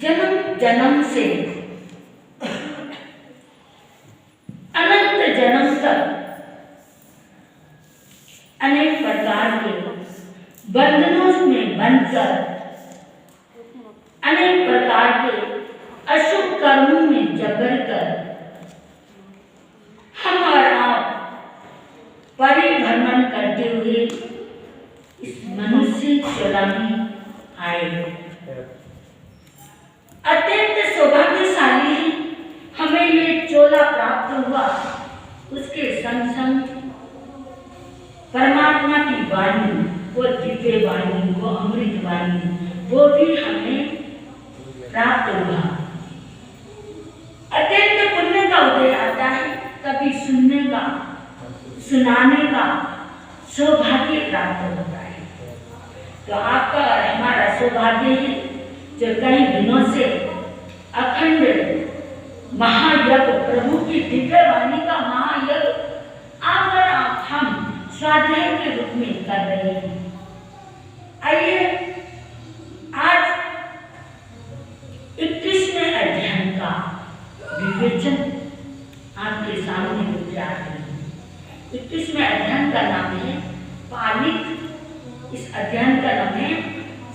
जन्म जन्म से अनंत जन्म तक अनेक प्रकार के बंधनों में बंधकर अनेक प्रकार के अशुभ कर्मों में जकड़कर हम और आप परिभ्रमण करते हुए इस मनुष्य चोला में आए। अत्यंत सौभाग्यशाली है, हमें ये चोला प्राप्त हुआ। उसके संग संग परमात्मा की वाणी, वो दिव्य वाणी, वो अमृत वाणी, वो भी हमें प्राप्त हुआ। अत्यंत पुण्य का उदय आता है, कभी सुनने का, सुनाने का सौभाग्य प्राप्त होता है। तो आपका और हमारा सौभाग्य है जो कई दिनों से अखंड महायज्ञ, प्रभु की दिव्य वाणी का महायज्ञ आप और हम स्वाध्याय के रूप में कर रहे हैं। आइए आज 21वें अध्ययन का विवेचन आपके सामने लेकर आ रहे हैं। 21वें अध्ययन का नाम है पालित। इस अध्ययन का नाम है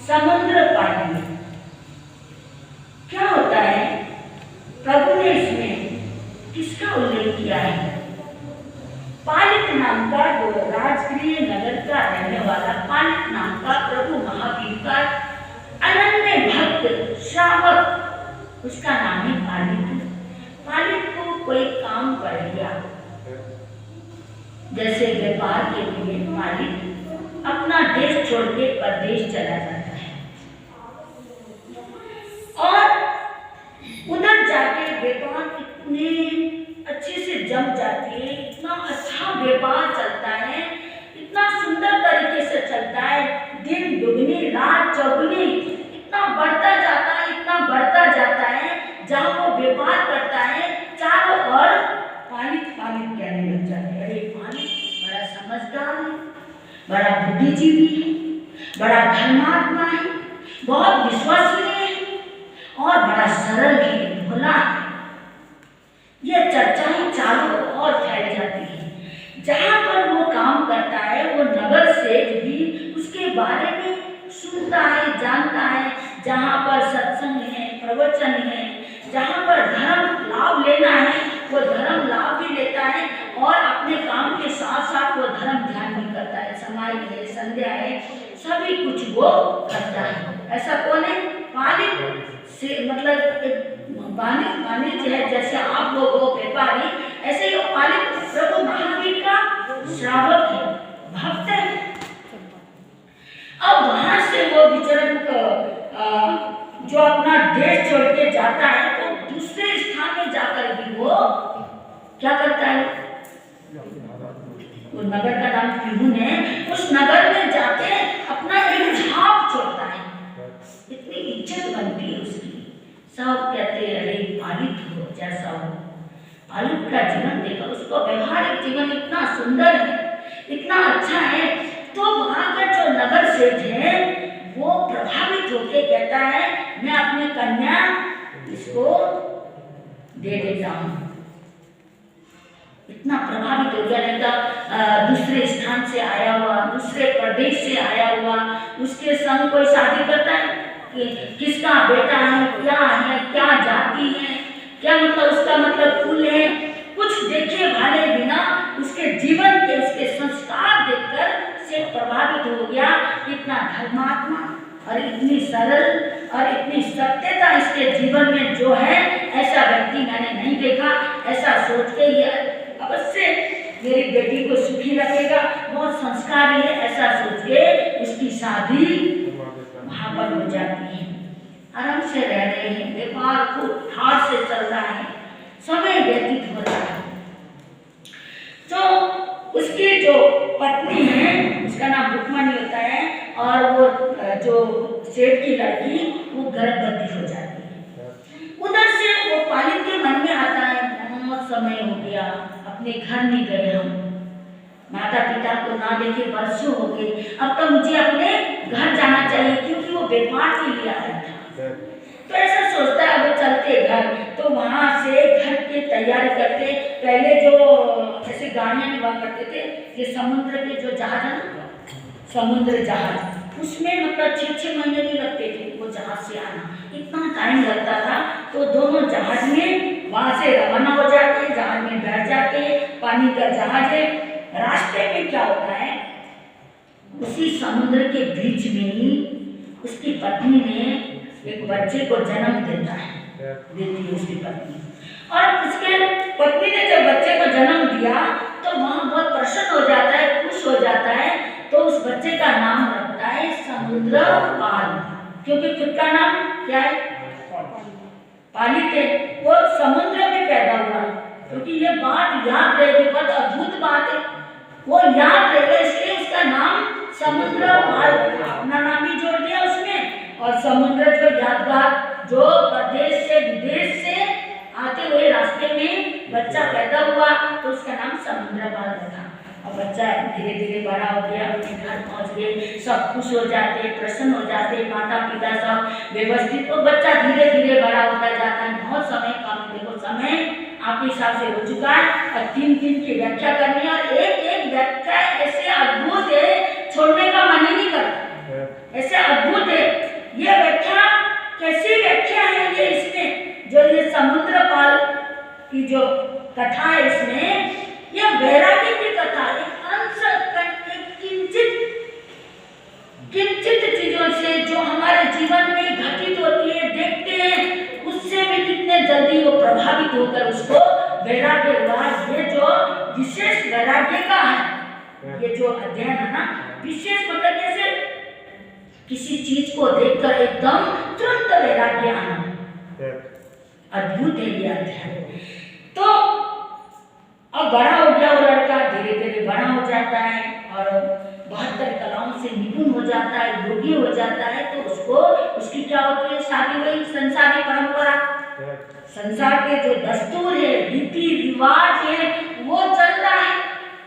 समुद्र पाली। क्या होता है? प्रभु ने इसमें किसका उल्लेख किया है? पालित नाम का जो राजगृह नगर का रहने वाला पालित नाम का प्रभु महावीर का अनन्य भक्त श्रावक, उसका नाम है पालित। पालित को कोई काम पड़ गया, जैसे व्यापार के लिए पालित अपना देश छोड़ के परदेश चला जाता है और उधर जाके व्यापार इतने अच्छे से जम जाती है, इतना अच्छा व्यापार चलता है, इतना सुंदर तरीके से चलता है, दिन दुगनी रात चौगुनी, इतना बढ़ता जाता है, इतना बढ़ता जाता है। जहाँ वो व्यापार करता है चारों ओर पालित पालित कहने लग जाते हैं। अरे पालित बड़ा समझदार है, बड़ा बुद्धिजीवी है, बड़ा धर्मात्मा है, बहुत विश्वसनीय है और बड़ा सरल है, भोला है। यह चर्चाएं चारों ओर फैल जाती है। जहाँ पर वो काम करता है वो नगर से भी उसके बारे में सुनता है, जानता है। जहाँ पर सत्संग है, प्रवचन है, जहाँ पर धर्म लाभ लेना है वो धर्म लाभ भी लेता है और अपने काम के साथ साथ वो धर्म ध्यान भी करता है। समाज है, संध्या है, सभी कुछ वो करता है। ऐसा कौन है? पालित से मतलब वाणिज्य है, जैसे आप लोग हो व्यापारी, ऐसे ही पालित प्रभु महावीर का श्रावक है, भक्त है। अब वहां से वो विचरण जो अपना देश छोड़ के जाता है तो दूसरे स्थान में जाकर भी वो क्या करता है? वो नगर का नाम त्रिभुवन है, उस नगर में जाके अपना एक छाप छोड़ता है। इतनी इज्जत बनती है उसकी। सब कहते हैं अरे पालित हो, जैसा हो। पालित का जीवन देखा, उसको व्यवहारिक जीवन इतना सुंदर है, इतना अच्छा है। तो वहां का जो नगर सेठ है वो प्रभावित होकर कहता है मैं अपनी कन्या इसको दे देता हूँ। इतना प्रभावित हो गया। नहीं तो दूसरे स्थान से आया हुआ, दूसरे प्रदेश से आया हुआ, उसके संग कोई शादी करता है कि किसका बेटा है, क्या जाति है, क्या मतलब उसका मतलब कुल है, कुछ देखे भाले बिना उसके जीवन के, उसके संस्कार देखकर से प्रभावित हो गया। इतना धर्मात्मा और इतनी सरल और इतनी सत्यता इसके जीवन में जो है, ऐसा व्यक्ति मैंने नहीं देखा। ऐसा सोच के ये अवश्य मेरी बेटी को सुखी रखेगा, बहुत संस्कारी है, ऐसा सोच के उसकी शादी वहां पर हो जाती है। आराम से रह रहे हैं, व्यापार खूब ठाठ से चल रहा है, समय व्यतीत हो रहा है। तो उसकी जो पत्नी है उसका नाम रुक्मणी होता है और वो जो सेठ की लड़की वो गर्भवती हो जाती है। उधर से वो पालित के मन में आता है बहुत समय हो गया, अपने घर नहीं गए हम, माता पिता को ना देखे वर्षों हो गए, अब तो मुझे अपने घर जाना चाहिए क्योंकि वो व्यापार के लिए आया था। तो ऐसा सोचता है अब चलते घर, तो वहाँ से घर की तैयारी करते। पहले जो ऐसे गाड़ियाँ हुआ करते थे, ये समुद्र के जो जहाज है ना, समुद्र जहाज, उसमें मतलब 6-6 महीने भी लगते थे वो जहाज से आना, इतना टाइम लगता था। तो दोनों जहाज में वहाँ से रवाना हो जाते, जहाज में बैठ जाते, पानी का जहाज है। रास्ते में क्या होता है, उसी समुद्र के बीच में ही उसकी पत्नी ने एक बच्चे को जन्म देती है उसकी पत्नी। और उसके पत्नी ने जब बच्चे को जन्म दिया तो वहाँ बहुत प्रसन्न हो जाता है, खुश हो जाता है। तो उस बच्चे का नाम रखता है समुद्रपाल, क्योंकि खुद का नाम क्या है, पाली थे। वो समुद्र में पैदा हुआ, क्योंकि ये बात याद रहेगी, बहुत अद्भुत बात है, वो याद रहेगा, इसलिए उसका नाम समुद्रपाल, अपना नाम भी जोड़ दिया उसमें। और समुद्र जो यादगार, जो प्रदेश से विदेश से आते हुए रास्ते में बच्चा पैदा हुआ तो उसका नाम समुद्रपाल रखा। और बच्चा धीरे धीरे बड़ा हो गया, अपने घर पहुंच गए, सब खुश हो जाते, प्रसन्न हो जाते, माता पिता सब व्यवस्थित। तो बच्चा धीरे धीरे बड़ा होता जाता है। बहुत समय कम, देखो समय आपके हिसाब से हो चुका है और 3 की व्याख्या करनी है, और एक व्याख्या ऐसे अद्भुत है, छोड़ने का मन ही नहीं करता, ऐसे अद्भुत है ये व्याख्या। कैसी व्याख्या है ये, इसमें जो ये समुद्रपाल की जो कथा है, इसमें यह वैराग्य की कथा, एक अंश, किंचित चीजों से जो हमारे जीवन में घटित होती है, देखते हैं, उससे भी कितने जल्दी वो प्रभावित होकर उसको वैराग्य हुआ। ये जो विशेष वैराग्य का है, ये जो अध्ययन है ना, विशेष मतलब जैसे किसी चीज को देखकर एकदम तुरंत वैराग्य आना, अद्भुत है ये अध्ययन। तो अब बड़ा हो गया वो लड़का, धीरे धीरे बड़ा हो जाता है और 72 कलाओं से निपुण हो जाता है, योगी हो जाता है। तो उसको, उसकी क्या होती है, शादी हुई। संसार की परंपरा, संसार के जो दस्तूर है, रीति रिवाज है, वो चल रहा है,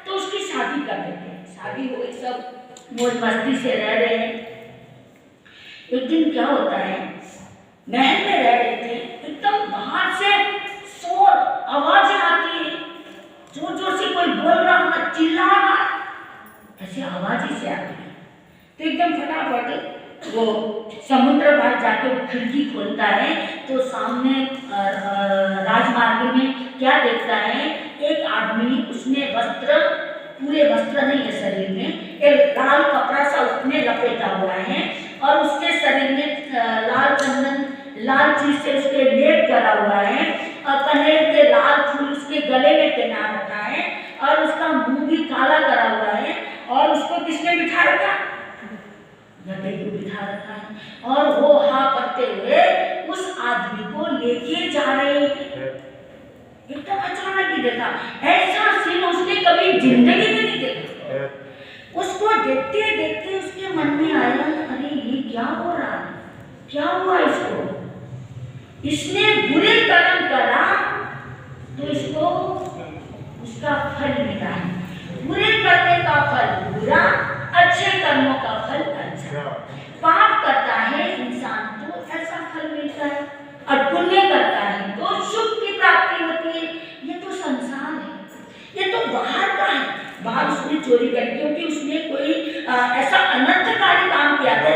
तो उसकी शादी कर देते हैं। शादी हो गई, सब मौज मस्ती से रह रहे हैं। एक दिन क्या होता है, महल में रह रहे थे, एकदम बाहर से शोर, आवाजें आती है, जोर जोर से कोई बोल रहा है, चिल्ला रहा है, ऐसी आवाज ही से आती है। तो एकदम फटाफट वो समुद्रपाल जाके वो खिड़की खोलता है, तो सामने राजमार्ग में क्या देखता है, एक आदमी, उसने वस्त्र, पूरे वस्त्र नहीं है शरीर में, एक लाल कपड़ा सा उसने लपेटा हुआ है और उसके शरीर में लाल चंदन, लाल चीज से उसके लेप करा हुआ है और कनेर के लाल फूल उसके गले में पहना रखा है और उसका मुंह भी काला करा हुआ है। और उसको किसने बिठा रखा, गधे को बिठा रखा है, और वो हा करते हुए उस आदमी को लेके जा रहे हैं। एकदम अचानक ही देखा, ऐसा सीन उसने कभी जिंदगी में नहीं देखा। उसको देखते देखते उसके मन में आया, अरे ये क्या हो रहा है, क्या हुआ इसको, इसने बुरे कर्म करा तो इसको उसका फल मिला है। बुरे करने का फल बुरा, अच्छे कर्मों का फल अच्छा। पाप करता है इंसान तो ऐसा फल मिलता है, और पुण्य करता है तो सुख की प्राप्ति होती है। ये तो संसार है, ये तो बाहर का है। बाहर उसने चोरी करी क्योंकि उसने कोई ऐसा अनर्थकारी काम किया था,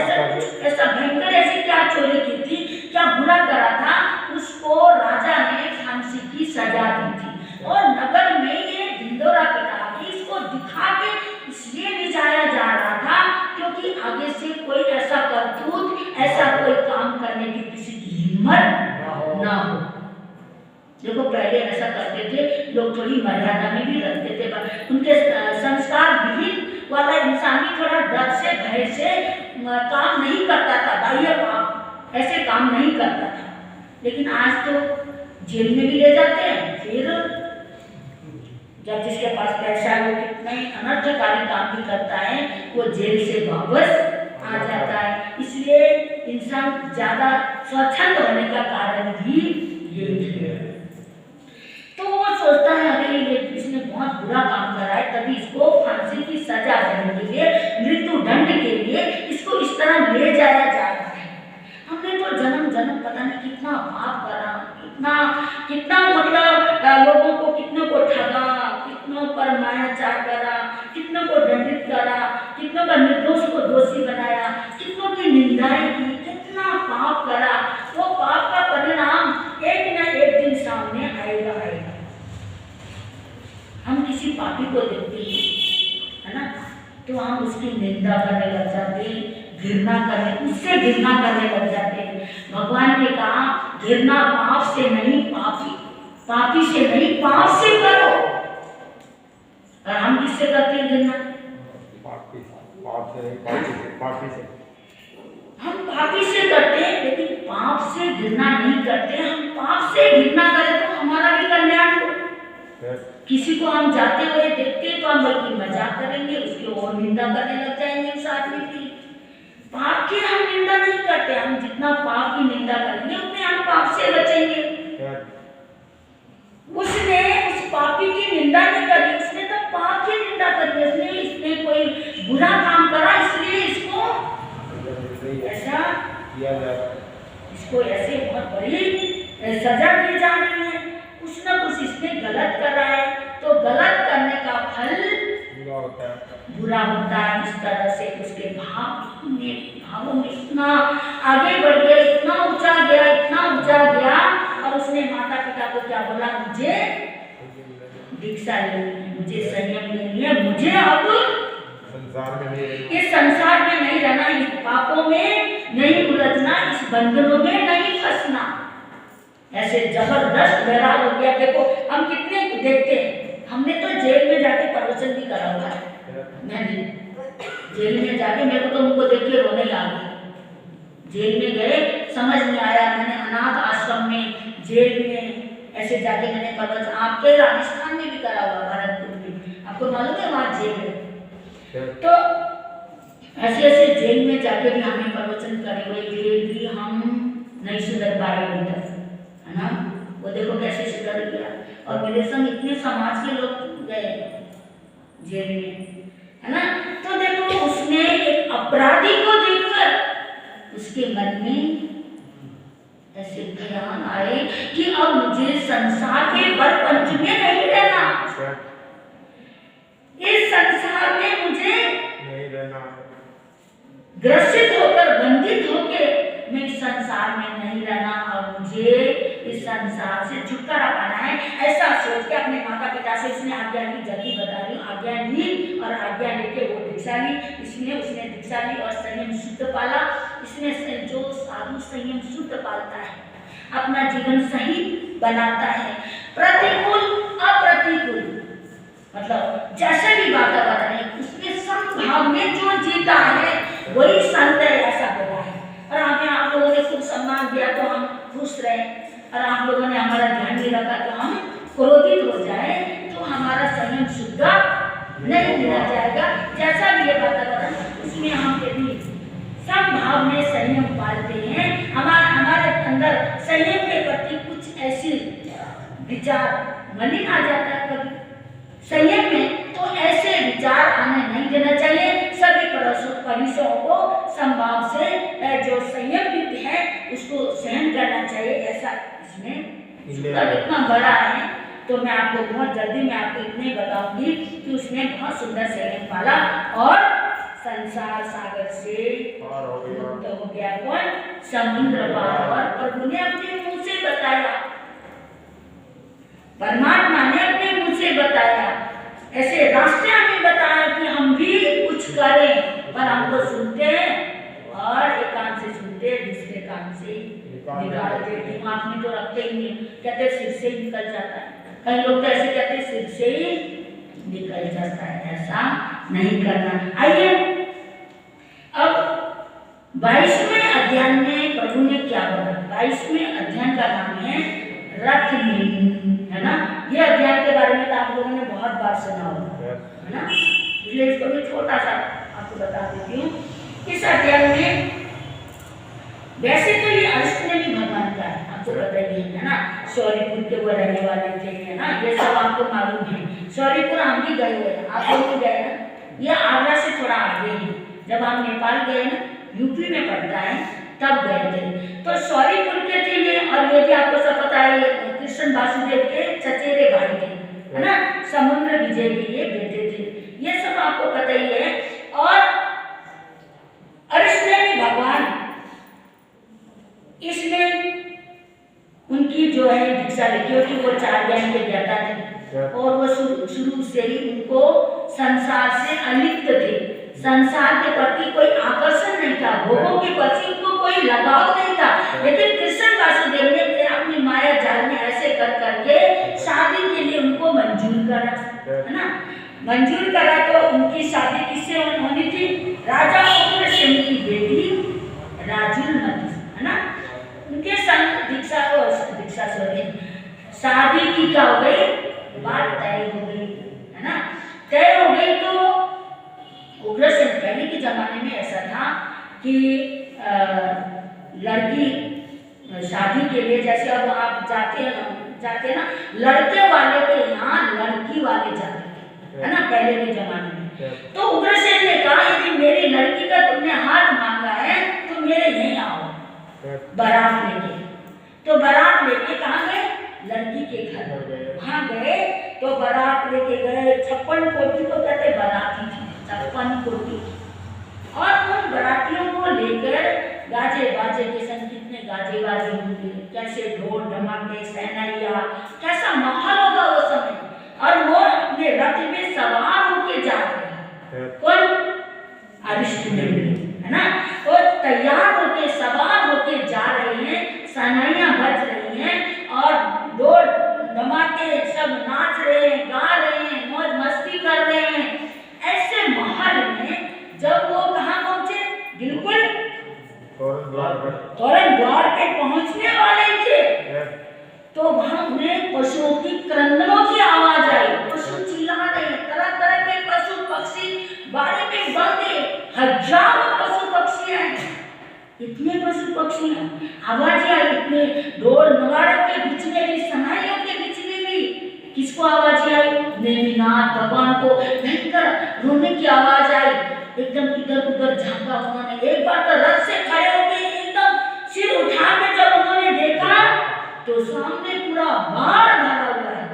ऐसा भयंकर, ऐसी क्या चोरी की थी, क्या बुरा करा था, उसको राजा ने फांसी की सजा दी थी। और नगर में ये ढिंढोरा पिटा के इसको दिखा के इसलिए ले जाया जा रहा था क्योंकि आगे से कोई ऐसा करतूत, ऐसा कोई काम करने की किसी की हिम्मत ना हो। देखो पहले ऐसा करते थे लोग, थोड़ी मर्यादा में भी रखते थे, उनके संस्कार विहीन वाला इंसान भी थोड़ा डर से, भय से काम नहीं करता था, बाह्य पाप ऐसे काम नहीं करता था। लेकिन आज तो जेल में भी ले जाते हैं, फिर जब जिसके पास पैसा है वो कितना ही अनर्थकारी काम भी करता है, वो जेल से वापस आ जाता है। इसलिए इंसान ज्यादा स्वच्छंद होने का कारण भी यही है। तो वो सोचता है अगर ये इसने बहुत बुरा काम करा है तभी इसको फांसी की सजा देने के लिए, मृत्यु दंड के लिए इसको इस तरह ले जाया जा रहा है। हमने तो जन्म जन्म पता नहीं कितना पाप करा, कितना कितना मतलब लोगों को कितनों को ठगा, कितनों पर मायाचार करा, कितनों को दंडित करा, कितनों का निर्दोष को दोषी बनाया, कितनों की निंदाएं की, कितना पाप करा। वो पाप का परिणाम एक न एक दिन सामने आएगा आएगा। हम किसी पापी को देखते हैं, है ना, तो हम उसकी निंदा करने लग जाते हैं, घृणा करने, उससे घृणा करने लग जाते हैं। भगवान ने कहा घृणा पाप से नहीं, पापी से नहीं, पाप से करो। और हम किससे करते हैं घृणा? पापी से। हम पापी से करते हैं, लेकिन पाप से घृणा नहीं करते। हम पाप से घृणा करें तो हमारा भी कल्याण हो। किसी को हम जाते हुए देखते हैं तो हम बल्कि मजाक करेंगे, उसकी और निंदा करने लग जाएंगे उस आदमी की। पाप की हम निंदा नहीं करते। हम जितना पाप की निंदा करेंगे उतने हम पाप से बचेंगे। उसने उस पापी की निंदा नहीं करी, उसने तो पाप की निंदा करी। इसने कोई बुरा काम करा, इसलिए इसको ऐसा किया जा रहा है, इसको ऐसे बहुत बड़ी सजा दी जा रही है। कुछ ना कुछ इसने गलत कर रहा है, तो गलत करने का फल बुरा होता है। इस तरह से उसके भावों में इतना आगे बढ़ गया, इतना ऊंचा गया, इतना ऊंचा गया। और उसने माता पिता को क्या बोला? मुझे दीक्षा लेनी है, मुझे संयम लेनी है, मुझे अब इस संसार में नहीं रहना, इस पापों में नहीं उलझना, इस बंधनों में नहीं फंसना। ऐसे जबरदस्त वैराग हो गया। देखो हम कितने देखते हैं, हमने तो जेल में जाके प्रवचन भी करा हुआ है। मैं भी जेल में जाके, मेरे को तो उनको देख के रोने आ गया। जेल में गए, समझ नहीं आया। मैंने अनाथ आश्रम में, जेल में ऐसे जाके मैंने प्रवचन, आपके राजस्थान में भी करा हुआ, भरतपुर में, आपको मालूम है वहाँ जेल है। तो ऐसे ऐसे जेल में जाके भी हमने प्रवचन करे हुए, जेल भी हम नहीं सुधर पाए अभी तक, है ना। वो देखो कैसे सुधर गया। और मेरे संग इतने समाज के लोग गए जेल में, है ना। तो देखो उसने एक अपराधी को देखकर उसके मन में ऐसे ध्यान आए कि अब मुझे संसार के परपंच में नहीं रहना, इस संसार में मुझे नहीं रहना, ग्रसित होकर, बंधित होकर मैं इस संसार में नहीं रहना, और मुझे इस संसार से छुटकारा पाना है। ऐसा सोच के अपने माता पिता से इसने आज्ञा ली, जल्दी बता रही हूँ, आज्ञा ली। और आज्ञा लेके वो दीक्षा ली। उसने दीक्षा ली और संयम शुद्ध पाला। इसमें जो साधु संयम शुद्ध पालता है, अपना जीवन सही बनाता है, प्रतिकूल अप्रतिकूल, मतलब जैसे भी वातावरण है उसमें समभाव में जो जीता है वही संत है, ऐसा बोला है। और हमें आप लोगों ने खूब सम्मान दिया तो हम खुश रहे, और आप लोगों ने हमारा ध्यान नहीं रखा तो हम क्रोधित हो जाए, तो हमारा संयम शुद्ध नहीं दिया जाएगा। जैसा भी ये वातावरण, उसमें हम यदि समभाव में संयम पालते हैं, हमारे अंदर संयम के प्रति कुछ ऐसी विचार मलिन आ जाता है कभी संयम में, तो ऐसे विचार आने नहीं देना चाहिए। सभी परिसरों को संभाव से जो संयम भी है उसको सहन करना चाहिए। ऐसा इसमें इतना बड़ा है, तो मैं आपको बहुत जल्दी मैं आपको इतने बताऊंगी कि उसने बहुत सुंदर संयम पाला और संसार सागर से मुक्त हो गया। कौन? समुद्र पार। और प्रभु ने अपने मुंह से बताया, परमात्मा ने अपने मुंह से बताया, ऐसे रास्ते हमें बताया कि हम भी कुछ करें, पर हम तो सुनते हैं और एक कान से सुनते हैं, दूसरे कान से निकालते, दिमाग में तो रखते ही नहीं। कहते सिर से ही निकल जाता है, कई लोग तो ऐसे कहते सिर से ही निकल जाता है। ऐसा नहीं करना। आइए अब 22वें अध्याय में प्रभु ने क्या बोला। 22वें अध्याय का नाम है रथ में, है ना। ये अध्याय के बारे में तो आप लोगों ने बहुत बार सुना होगा, है ना, इसलिए इसको भी छोटा सा आपको बता देती हूँ। इस अध्याय में वैसे तो ये अरिष्ट ने भी भगवान का है, आपको पता ही है ना। शौरीपुर के वो रहने वाले थे, है ना, ये सब आपको मालूम है। शौरीपुर हम भी गए हुए हैं, आप लोग भी गए ना। ये आगरा से थोड़ा आगे है। जब हम नेपाल गए ना, यूपी में पड़ता है, तब गए थे। तो शौरीपुर के थे ये ये भी आपको सब पता है, कृष्ण वासुदेव के चचेरे भाई थे, है ना, समुद्र विजय के ये बेटे थे, ये सब आपको पता ही है। और अरिष्ट भगवान इसमें उनकी जो है दीक्षा ली, क्योंकि वो 4 ज्ञान के ज्ञाता थे और वो शुरू से ही उनको संसार से अलिप्त थे, संसार के प्रति कोई आकर्षण नहीं था, भोगों के प्रति उनको कोई लगाव नहीं था। लेकिन कृष्ण वासुदेव ने अपनी माया जाल में ऐसे कर करके शादी के लिए उनको मंजूर करा, है ना, मंजूर करा। तो उनकी शादी किससे होनी थी? राजा उग्रसेन की बेटी राजुलमती, है ना, उनके संग दीक्षा शादी की क्या हो गई, बात तय हो गई, है ना, तय हो गई। तो उग्रसेन, पहले के जमाने में ऐसा था कि लड़की शादी के लिए, जैसे अब आप जाते हैं ना, लड़के वाले के यहाँ लड़की वाले जाते थे, है ना, पहले के जमाने में। तो उग्रसेन ने कहा यदि मेरी लड़की का तुमने हाथ मांगा है तो मेरे यहीं आओ बारात लेके। तो बारात लेके कहाँ गए? लड़की के घर, वहाँ गए। तो बारात लेके गए, 56 कोटी को कहते बाराती थी, 56 कोटी। और उन बारातियों को लेकर गाजे बाजे के संग, कितने गाजे बाजे होंगे, कैसे ढोल धमाके, सहनाइया, कैसा माहौल होगा वो समय। और वो अपने रथ में सवार होके जा रहे हैं, कौन? अरिष्ट, है ना, वो तैयार होके सवार होके जा रहे हैं, सहनाइयां बज रही हैं और ढोल धमाके सब नाच रहे हैं, गा रहे हैं, मौज मस्ती कर रहे हैं। ऐसे माहौल में जब वो कहाँ पहुंचे? बिल्कुल तोरण द्वार पे पहुंचने वाले थे, तो वहां उन्हें पशुओं की क्रंदनों की आवाज आई। पशु चिल्ला रहे, तरह तरह के पशु पक्षी बाड़े में बंधे, हजारों पशु पक्षी हैं, इतने पशु पक्षी हैं, आवाज आई, इतने ढोल नगाड़ों के बीच में भी, सनाइयों के बीच में भी किसको आवाज आई? नेमिनाथ भगवान को भयंकर रोने की आवाज आई। एकदम इधर उधर झांका उन्होंने, एक बार तो रथ से खड़े होकर एकदम सिर उठा के जब उन्होंने देखा तो सामने पूरा बाढ़ भरा हुआ है।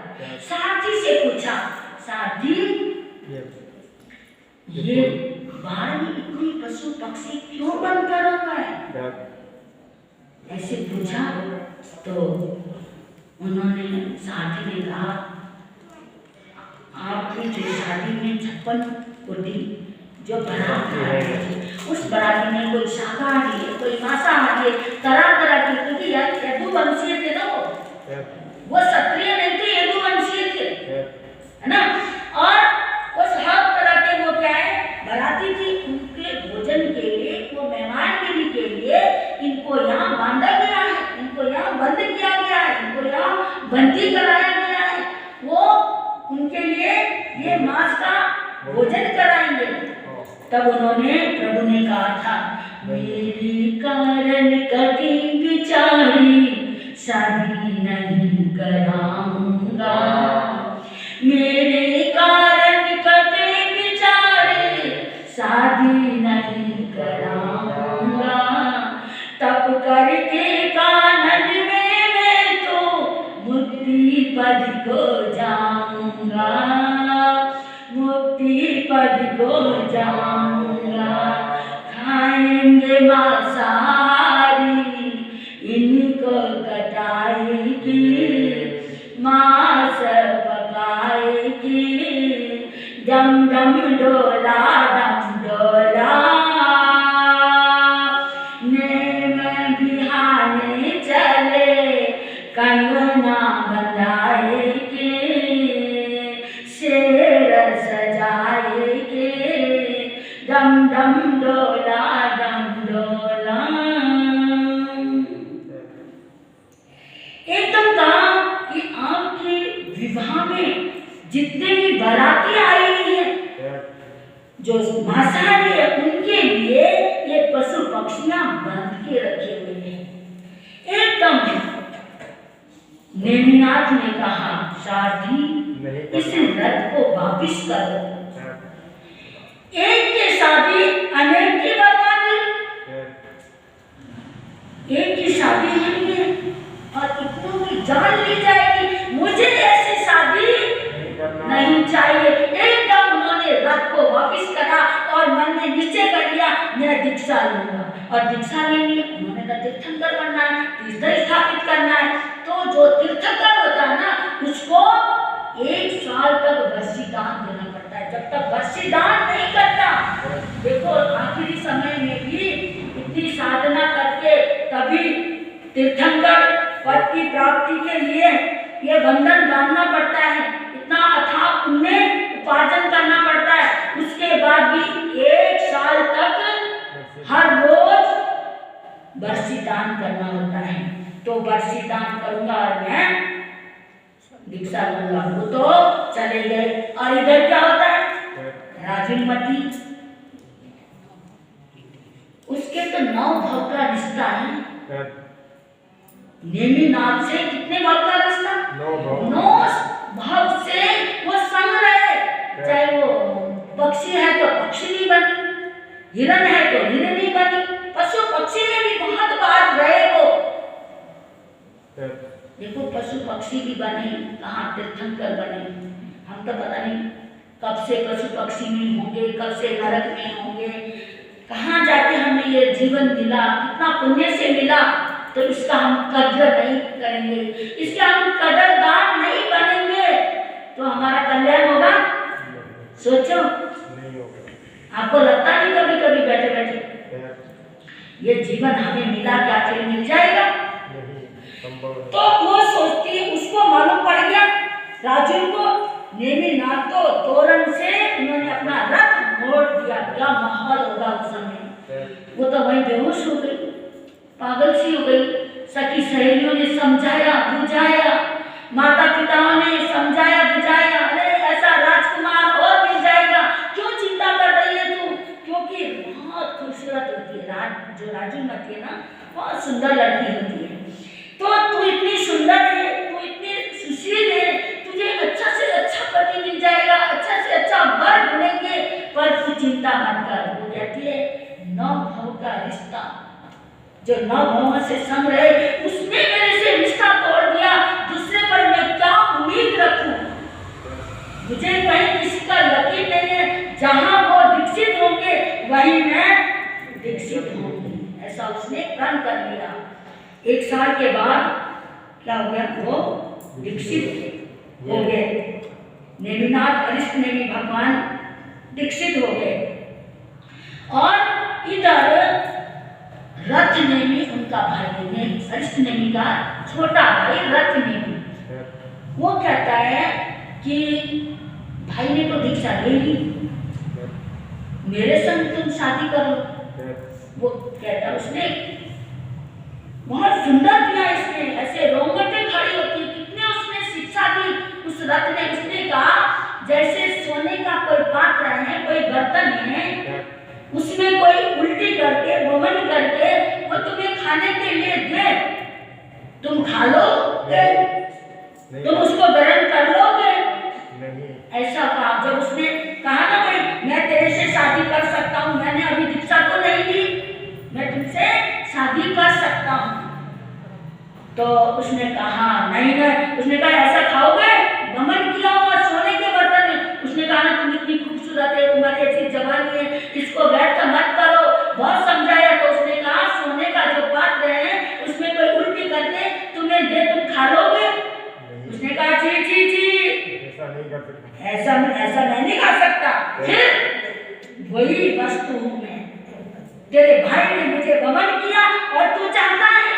सारथी से पूछा, सारथी ये बाढ़ में इतनी पशु पक्षी क्यों बंद कर रखा है? ऐसे पूछा तो उन्होंने, सारथी ने कहा आपकी जो शादी में 56 कोटी जो बारात आ रही थी, उस बारात में कोई शाकाहारी है, कोई मांसाहारी है, तरह तरह की, क्योंकि यदुवंशीय थे ना, वो क्षत्रिय नहीं थे, यदुवंशीय थे, है ना। और उस हर तरह के वो क्या है, बाराती थी, उनके भोजन के लिए, वो मेहमानगिरी के लिए इनको यहाँ बांधा गया है, इनको यहाँ बंद किया गया है, इनको यहाँ बंदी कराया गया है। वो उनके लिए ये मांस का भोजन कराएंगे। तब उन्होंने, प्रभु ने कहा था, मेरे कारण कटी बिचारी शादी नहीं कराऊंगा, मेरे कारण कटे बिचारे शादी नहीं कराऊंगा, तब करके कानन में मैं तो मुक्ति पद को जाऊंगा, मुक्ति पद को जाऊंगा, खाएंगे मांसाहारी इनको कटाएगी, मांस पकाएगी, डम डम डोला डम डोला, नेम बिहाने चले कंगना बंधाएगी, शेर सजाएगी, डम डम डोला डम डोला। एकदम कहा कि आपके विवाह में जितने भी बाराती आई हुई है, जो मांसाहारी है, उनके लिए ये पशु पक्षियां बांध के रखे हुए हैं। एकदम नेमिनाथ ने कहा, सारथी इस रथ को वापिस करो, एक की शादी अनेक की बर्बादी, एक की शादी हुई है और तीर्थंकर बनना है, तीर्थ स्थापित करना है। तो जो तीर्थंकर होता है ना, उसको 1 साल तक वर्षीदान देना पड़ता है। जब तक वर्षीदान नहीं करता, देखो आखिरी समय में भी इतनी साधना करके तभी तीर्थंकर पद की प्राप्ति के लिए ये बंधन बांधना पड़ता है, इतना अथाह पुण्य उपार्जन करना पड़ता है। उसके बाद भी 1 साल तक हर रोज वर्षीदान करना होता है। तो वर्षीदान करूंगा और मैं दीक्षा लूंगा। वो तो चले गए। और इधर क्या होता है, राजुलमती, उसके तो 9 भाव का रिश्ता है। नेमिनाथ से कितने भाव का रिश्ता? 9 भाव से वो संग रहे। चाहे वो पक्षी है तो पक्षी बनी, हिरण है तो हिरणी बनी, पशु पक्षी में भी बहुत बार रहे वो। देखो पशु पक्षी भी बने, कहाँ तीर्थंकर बने। हम तो पता नहीं कब से पशु पक्षी में होंगे, कब से नरक में होंगे, कहाँ जाके हमें ये जीवन मिला, कितना पुण्य से मिला। तो इसका हम कदर नहीं करेंगे, इसका हम कदरदान नहीं बनेंगे तो हमारा कल्याण होगा? सोचो, आपको लगता नहीं कभी कभी बैठे बैठे ये जीवन हमें मिला, क्या फिर मिल जाएगा? तो वो सोचती है, उसको मालूम पड़ गया राजुल को, नेमिनाथ तो तोरण से उन्होंने अपना रथ मोड़ दिया। क्या माहौल होगा उस समय। वो तो वहीं बेहोश हो गई, पागल सी हो गई। सखी सहेलियों ने समझाया बुझाया, माता पिताओं ने समझाया बुझाया, अरे ऐसा राजकुमार और मिल जाएगा, क्यों चिंता कर रही है तू? क्योंकि बहुत खूबसूरत होती है जो राजुलमती है ना, बहुत सुंदर लड़की होती है। तो तू इतनी सुंदर है, तू इतनी सुशील है, तुझे अच्छा से अच्छा पति मिल जाएगा, अच्छा से अच्छा वर मिलेंगे, पर तू चिंता मत कर। वो कहती है 9 भाव का रिश्ता, जो 9 भाव से संग रहे, उसने मेरे से रिश्ता तोड़ दिया। दूसरे पर मैं क्या उम्मीद रखूं? मुझे कहीं किसी का यकीन नहीं है। जहां वो दीक्षित होंगे वहीं मैं दीक्षित होंगी, ऐसा उसने प्रण कर लिया। 1 साल के बाद क्या हो गया, वो दीक्षित हो गए। नेमिनाथ अरिष्ट नेमि भगवान दीक्षित हो गए। और इधर रथ नेमि उनका भाई ने, अरिष्ट नेमि का छोटा भाई रथ नेमि, वो कहता है कि भाई ने तो दीक्षा ले ली, मेरे संग तुम शादी करो। वो कहता, उसने बहुत सुंदर किया, इसने ऐसे रोंगटे खड़ी होती, कितने उसने शिक्षा दी उस रथ ने। उसने कहा जैसे सोने का कोई पात्र है, कोई बर्तन है, उसमें कोई उल्टी करके वमन करके वो तुम्हें खाने के लिए दे, तुम खा लोगे, तुम उसको ग्रहण कर लोगे? ऐसा कहा। जब उसने कहा ना भाई मैं तेरे से शादी कर सकता हूँ, मैंने अभी दीक्षा तो नहीं ली, मैं तुमसे शादी कर सकता हूँ, तो उसने कहा नहीं नहीं। उसने कहा ऐसा खाओगे? वमन किया हुआ सोने के बर्तन में। उसने कहा ना तुम इतनी खूबसूरत है, तुम्हारी ऐसी जवानी है, इसको व्यर्थ मत करो। बहुत समझाया तो उसने कहा सोने का जो पात्र है उसमें कोई उल्टी करके तुम्हें दे, तुम खा लोगे? उसने कहा जी जी जी ऐसा मैं नहीं खा सकता। फिर वही वस्तु हूँ मैं, तेरे भाई ने मुझे वमन किया और तू चाहता है?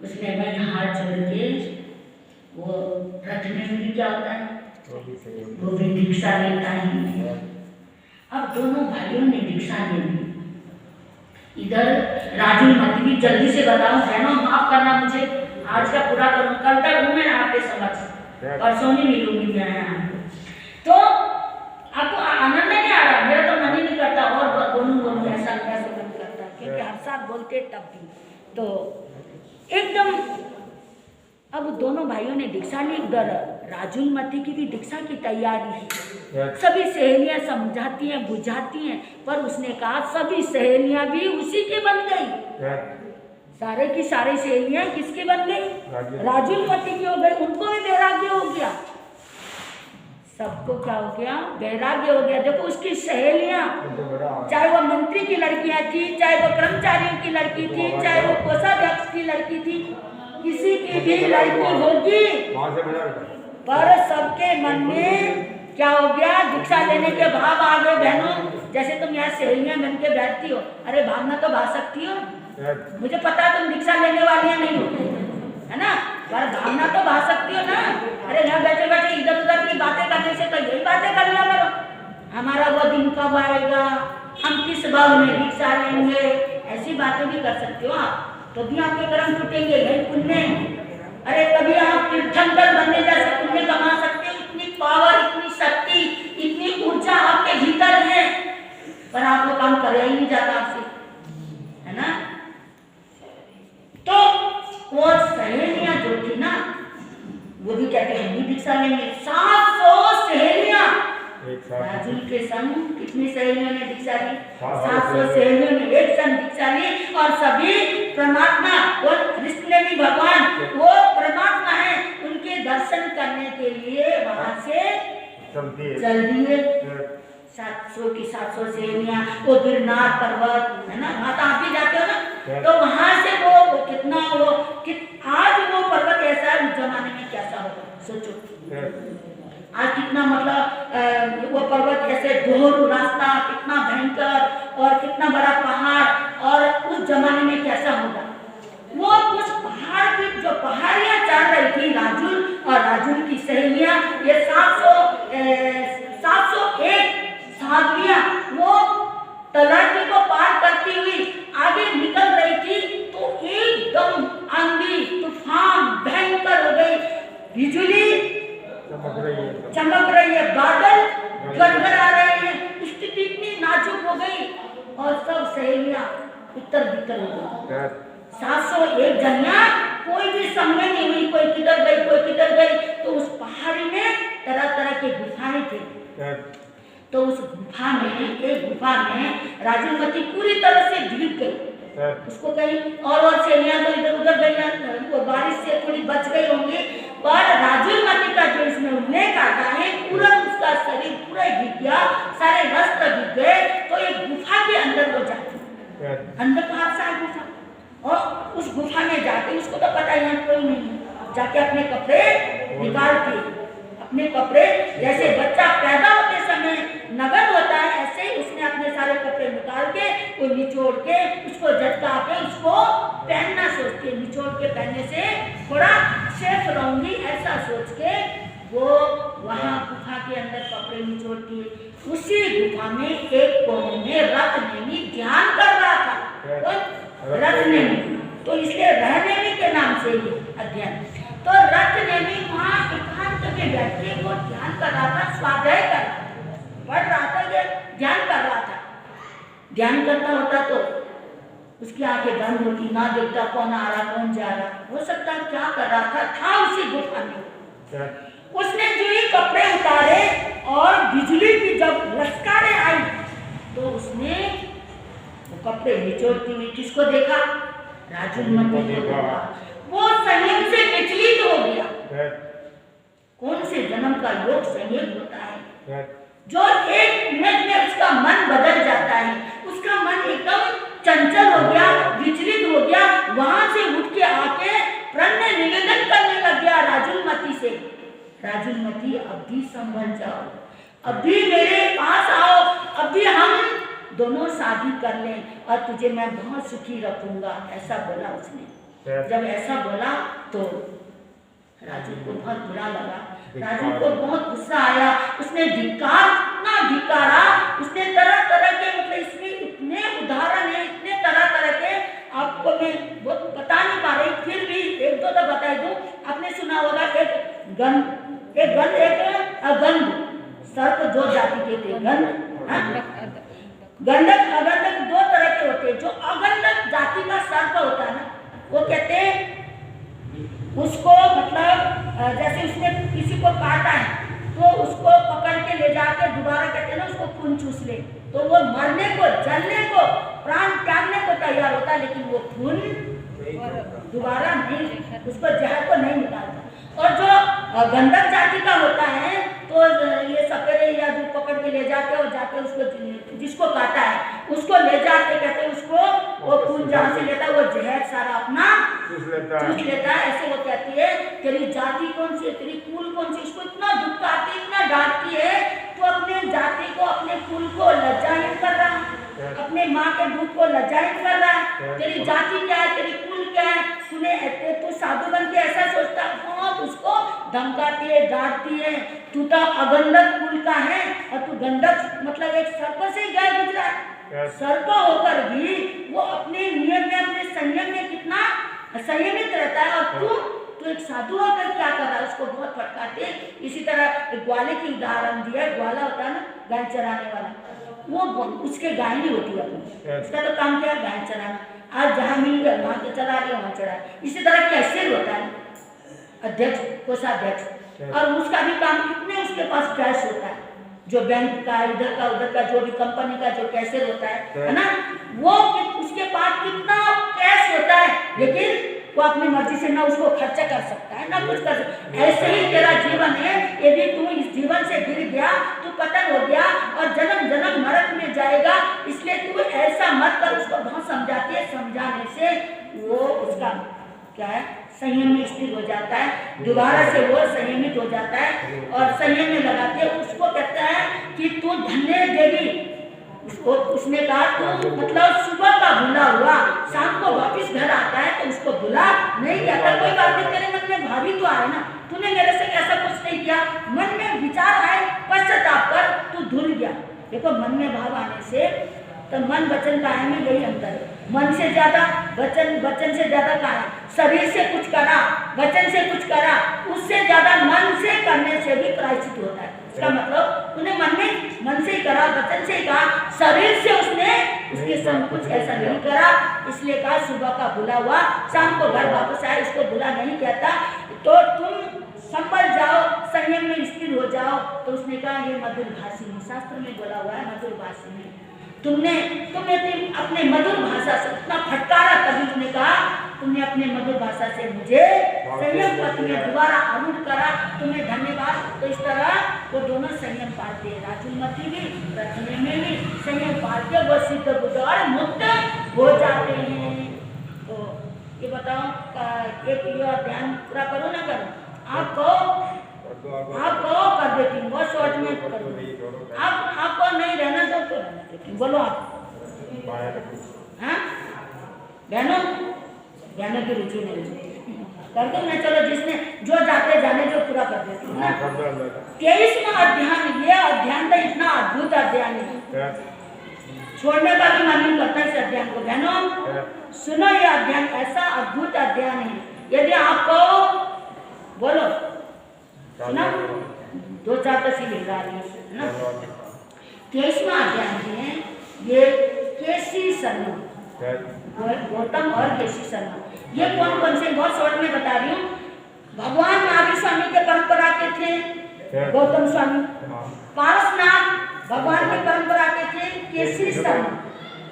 उसने मैं हाथ जोड़ के, वो रथ में भी क्या होता है, वो भी दीक्षा लेता है। अब दोनों भाइयों ने दीक्षा ले ली। इधर राजुलमती भी, जल्दी से बताओ बहनों, माफ करना मुझे, आज का पूरा करूँ, कल तक हूँ मैं आपके समक्ष, परसों नहीं मिलूंगी मैं आपको। तो आपको आनंद नहीं आ रहा? मेरा तो मन ही नहीं करता और बोलूँ ऐसा मन करता, क्योंकि हर साथ बोलते तब भी तो एकदम। अब दोनों भाइयों ने दीक्षा ली। उधर राजुलमती की भी दीक्षा की तैयारी है। सभी सहेलियां समझाती हैं बुझाती हैं, पर उसने कहा सभी सहेलियां भी उसी के बन गई। सारे की सारी सहेलियां किसकी बन गई? राजुलमती की हो गई। उनको भी वैराग्य हो गया। सबको क्या हो गया, वैराग्य हो गया। देखो उसकी सहेलियां, चाहे वो मंत्री की लड़कियां थी, चाहे वो कर्मचारियों की लड़की थी, चाहे वो कोषाध्यक्ष की लड़की थी, किसी की भी लड़की होगी, पर सबके मन में क्या हो गया, दीक्षा लेने के भाव आ गए। बहनों, जैसे तुम यहाँ सहेलियां बन के बैठती हो, अरे भावना तो भा सकती हो, मुझे पता है तुम दीक्षा लेने वाली नहीं हो, है ना, पर भावना तो भा सकती हो ना। अरे यहाँ बैठे बैठे इधर उधर की बातें करने से तो यही बातें कर लिया करो, हमारा वो दिन कब आएगा, हम किस भाव में दीक्षा लेंगे, ऐसी बातें भी कर सकते हो आप, तो भी आपके कर्म टूटेंगे, यही पुण्य। अरे कभी आप तीर्थंकर बनने जैसे पुण्य कमा सकते हो, इतनी पावर, इतनी शक्ति, इतनी ऊर्जा आपके भीतर है, पर आपको काम कराया ही नहीं जाता आपसे, है ना। तो वो सहेलियां जो थी ना, वो भी कहते हैं हम भी दीक्षा लेंगे। 700 सहेलियां राजुल के संग, कितनी सहेलियों ने दीक्षा ली, 700 सहेलियों ने एक संग दीक्षा ली, और सभी परमात्मा, वो कृष्ण नहीं भगवान, वो परमात्मा है, उनके दर्शन करने के लिए वहां से चल दिए। 700 की 700 सहेलियां, वो गिरनार पर्वत है ना, वहां तो आप भी जाते हो ना, तो वहां से वो कितना आज वो पर्वत ऐसा है, उस जमाने में कैसा होगा सोचो। आज कितना मतलब वो पर्वत ऐसे घोर रास्ता, कितना भयंकर और कितना बड़ा पहाड़, और उस जमाने में कैसा होगा। वो उस पहाड़ की जो पहाड़ियां चढ़ रही थी राजुल और राजुल की सहेलियां, ये 701 साधवियां, वो तलहटी को पार करती हुई आगे निकल रही थी, तो एकदम आंधी तूफान भयंकर हो गई, बिजली चमक रही है, बादल गड़गड़ा रहे हैं, स्थिति इतनी नाजुक हो गई, और सब सहेलियां उत्तर बितर हो गई। 701 जनिया, कोई भी संग में नहीं हुई, कोई किधर गई कोई किधर गई। तो उस पहाड़ी में तरह तरह के गुफाएं थे, तो उस गुफा में, एक गुफा में राजुलमती पूरी तरह से डूब गई। उसको कहीं और सहेलियां तो इधर उधर गई, वो बारिश से थोड़ी बच गई होंगी, पर राजुलमती का जो इसमें उल्लेख आता है, पूरा उसका शरीर पूरा गिर गया, सारे वस्त्र गिर गए, तो एक गुफा के अंदर वो जाती, अंदर कहाँ से गुफा, और उस गुफा में जाके उसको तो पता यहाँ कोई नहीं है, जाके अपने कपड़े निकालती, अपने कपड़े, जैसे बच्चा पैदा होते समय नगद होता है, ऐसे ही उसने अपने सारे कपड़े निकाल के, वो निचोड़ के, उसको झटका के उसको पहनना सोचती है, निचोड़ के पहनने से थोड़ा सेफ रहूंगी, ऐसा सोच के वो वहां गुफा के अंदर कपड़े निचोड़ती है। उसी गुफा में एक कोने में रत्नेमी ध्यान कर रहा था, रत्नेमी, तो इसलिए रहनेमी के नाम से ये अध्ययन। तो रत्नेमी वहां एकांत में बैठ के वो ध्यान कर रहा था, स्वाध्याय कर रहा था, पढ़ रहा था, ये ध्यान कर रहा था। ध्यान करता होता तो उसकी आंखें बंद होती, ना देखता कौन आ रहा कौन जा रहा, हो सकता क्या कर रहा था उसी गुफा में। उसने जो ही कपड़े उतारे और बिजली की जब लश्कारें आई, तो उसने वो कपड़े निचोड़ती हुई किसको देखा, राजुलमती को देखा। वो संयम से विचलित हो गया। कौन से जन्म का योग संयोग होता है, जो एक मिनट में उसका मन बदल जाता है, उसका मन एकदम चंचल हो गया, विचलित हो गया, वहां से उठ के आके प्रण निवेदन करने लग गया राजुलमती से, राजुलमती अब भी संभल जाओ, अभी मेरे पास आओ, अभी हम दोनों शादी कर लें और तुझे मैं बहुत सुखी रखूंगा, ऐसा बोला उसने। जब ऐसा बोला तो राजू को बहुत बुरा लगा, राजू को बहुत गुस्सा आया, उसने धिक्कारा, उसने तरह तरह के, मतलब इसमें इतने उदाहरण है, इतने तरह तरह के, आपको मैं वो बता नहीं पा रही, फिर भी एक दो तो बता दूं। आपने सुना होगा एक गंध एक अगंध, सर्प दो जाति के थे, गंधक अगंधक दो तरह के होते हैं। जो अगंधक जाति का सर्प होता है ना, वो कहते हैं उसको, मतलब जैसे उसने किसी को काटा है तो उसको पकड़ के ले जाकर दोबारा कहते हैं ना, उसको खून चूस ले, तो वो मरने को, जलने को, प्राण त्यागने को तैयार होता है, लेकिन वो खून दोबारा नहीं, उसको जहर को नहीं निकालता। और जो गंधक जाति का होता है तो तो ये सपेरे या दूध पकड़ के ले जाते और जाके उसको जिसको काटा है उसको ले जाते, कहते उसको वो खून जहाँ से लेता है वो जहर सारा अपना चूस लेता है। ऐसे वो कहती है तेरी जाति कौन सी है, तेरी कुल कौन सी, उसको इतना दुखती इतना डांटती है, तो अपने जाति को अपने कुल को लज्जाहीन कर रहा है, अपने माँ के दूध को लज्जाहीन कर रहा है। तेरी जाति क्या है, तेरी कुल क्या है, तू साधु बन के ऐसा सोचता बहुत उसको धमकाती है, डांटती है। तू तो अगंधक कुल का है और तू गंधक मतलब एक सर्प से ही गया गुजरा, सर्प होकर भी वो अपने नियम में अपने संयम में कितना संयमित रहता है, और तू एक साधु होकर क्या कर रहा है, उसको बहुत फटकारते। इसी तरह एक ग्वाले की उदाहरण दिया, ग्वाला होता है ना गाय चराने वाला, वो उसके गाय नहीं होती है, उसका तो काम क्या है गाय चराना, आज जहाँ मिल गया वहाँ तो चला रही वहाँ चढ़ा। इसी तरह कैशियर होता है अध्यक्ष कोषाध्यक्ष, और उसका भी काम कितने उसके पास कैश होता है, जो बैंक का इधर का उधर का जो भी कंपनी का जो कैशियर होता है ना, वो उसके पास कितना कैश होता है, लेकिन वो अपनी मर्जी से ना उसको खर्चा कर सकता है ना कुछ कर सकता है। ऐसे ही तेरा जीवन है, यदि तू इस जीवन से गिर गया तू पतन हो गया और जन्म जन्म नरक में जाएगा, इसलिए तू ऐसा मत कर। उसको बहुत समझाती है, समझाने से वो उसका क्या है संयम में स्थिर हो जाता है, दोबारा से वो संयमित हो जाता है और संयम में लगाते उसको कहता है कि तू धन्य देवी। उसने कहा तू मतलब सुबह का भूला हुआ शाम को वापिस घर आता है तो उसको भूला नहीं जाता। कोई बात नहीं, तेरे मन में भावी तो आए ना, तूने मेरे से ऐसा कुछ नहीं किया, मन में विचार आए पश्चाताप कर, तू धुल गया। देखो मन में भाव आने से तो मन वचन का है में यही अंतर है, मन से ज्यादा वचन, वचन से ज्यादा कहा है, शरीर से कुछ करा वचन से कुछ करा, उससे ज्यादा मन से करने से भी प्रायश्चित होता है। इसका मतलब उन्हें मन से ही करा, वचन से ही कहा, शरीर से उसने उसके संग कुछ ऐसा नहीं करा, इसलिए कहा सुबह का भूला हुआ शाम को घर वापस आए, इसको भूला नहीं कहता। तो तुम संभल जाओ, संयम में स्थिर हो जाओ। तो उसने कहा ये मधुर भाषी में, शास्त्र में बोला हुआ है मधुर भाषी में, तुमने अपने मधुर भाषा से इतना फटकारा, तभी उसने कहा तुमने अपने मधुर भाषा से मुझे संयम पथ में दोबारा आरूढ़ करा, तुम्हें धन्यवाद। तो इस तरह वो दोनों संयम पाते हैं, राजूमती भी रखने में भी संयम पाल के वो सिद्ध बुद्ध और मुक्त हो जाते हैं। तो ये बताओ एक ध्यान पूरा करो ना करो, आप कहो कर देती हूँ, बहुत शॉर्ट में करो, आपको नहीं रहना तो रहना देती हूँ, बोलो आप। हाँ बहनों की रुचि नहीं कर दो ना, चलो जिसने जो जाते जाने जो पूरा कर देती हूँ ना। 23वां अध्याय, ये अध्याय तो इतना अद्भुत अध्याय है, छोड़ने का भी मन नहीं करता इस अध्याय को। बहनों सुनो, ये अध्याय ऐसा अद्भुत अध्याय है, यदि आपको बोलो सुना 2-4 तसी लिख रहा है ना। 23वां अध्याय है, ये केसी शर्मा, गौतम और केसी शर्मा, ये कौन से बहुत शॉर्ट में बता रही हूँ। भगवान महावीर स्वामी के परंपरा के थे गौतम स्वामी, पारसनाथ भगवान की परंपरा के थे केसी शर्मा।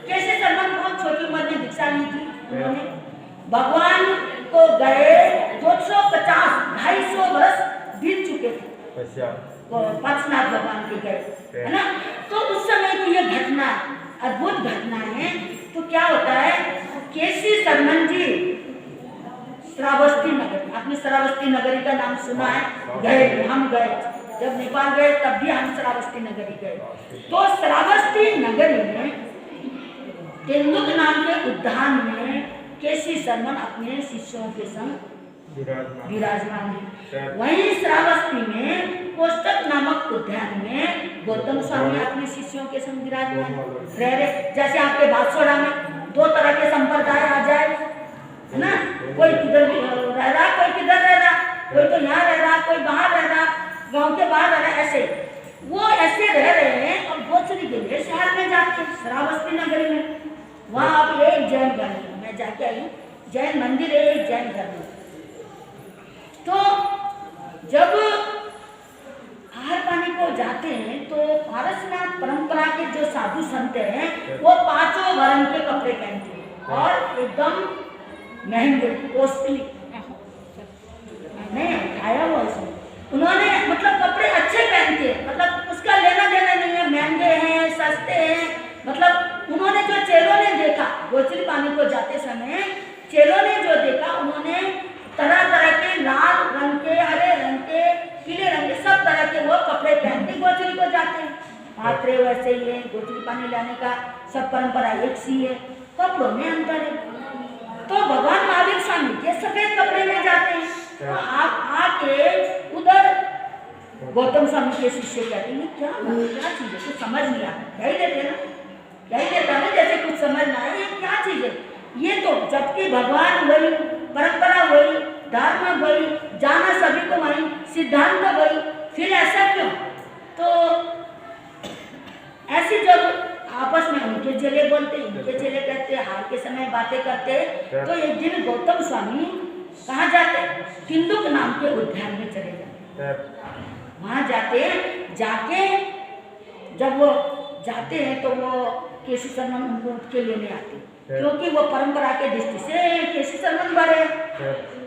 केसी शर्मा बहुत छोटी उम्र में दीक्षा ली थी उन्होंने, भगवान को गए 250-250 वर्ष बीत चुके थे, पारसनाथ भगवान के गए है ना। तो उस समय की ये घटना अद्भुत घटना है। तो क्या होता है, केसी शर्मन जी श्रावस्ती नगरी, आपने श्रावस्ती नगरी का नाम सुना है, गए हम गए जब नेपाल गए तब भी हम श्रावस्ती नगरी गए। तो श्रावस्ती नगरी में तेंदुक नाम के उद्यान में केसी शर्मन अपने शिष्यों के संग विराजमान है। वहीं श्रावस्ती में कोष्टक नामक उद्यान में गौतम स्वामी अपने शिष्यों के संग विराजमान रह रहे। जैसे आपके बांसवाड़ा में 2 तरह के संप्रदाय आ जाए है ना, कोई किधर रह रहा, कोई किधर रह रहा, कोई तो यहाँ रह रहा, कोई बाहर रह रहा, गांव के बाहर रह रहा, ऐसे वो ऐसे रह रहे हैं। और गोचरी के लिए शहर में जाते हैं श्रावस्ती नगरी में, वहाँ आप एक जैन घर में मैं जाके आई हूँ, जैन मंदिर है एक जैन घर में। तो जब आहार पानी को जाते हैं तो पारसनाथ परंपरा के जो साधु संत हैं वो 5 वर्ण के कपड़े पहनते हैं और एकदम महंगे कॉस्टली नहीं आया हुआ उसमें, उन्होंने मतलब कपड़े अच्छे पहने पहनते हैं, मतलब उसका लेना देना नहीं है, महंगे हैं सस्ते हैं। मतलब उन्होंने जो चेलों ने देखा गोचरी पानी को जाते समय, चेलों ने जो देखा, उन्होंने तरह तरह के लाल रंग के, हरे रंग के, पीले रंग के, सब तरह के वो कपड़े पहन के गोचरी को जाते हैं। पात्रे वैसे ही है, गोचरी पानी लाने का सब परंपरा एक सी है, कपड़ों में अंतर है। तो भगवान महावीर स्वामी के सफेद कपड़े में जाते हैं, तो आप आके उधर गौतम स्वामी के शिष्य कहते हैं क्या चीज है, कुछ समझ नहीं आता, कह ही देते ना, कह ही देता ना जैसे कुछ समझ ना आए, ये क्या चीज है ये। तो जबकि भगवान वही, परंपरा वही, धर्म वही, जाना सभी को वही, सिद्धांत वही, फिर ऐसा क्यों? तो ऐसी जब आपस में उनके चेले बोलते, उनके चेले कहते, हाल के समय बातें करते, तो एक दिन गौतम स्वामी कहाँ जाते, किंदुक नाम के उद्यान में चले जाते। वहाँ जाके जब वो जाते हैं तो वो केसी शर्मन उनको उठ के लेने आते, क्योंकि वो परंपरा के दृष्टि से केसी शर्मन बड़े,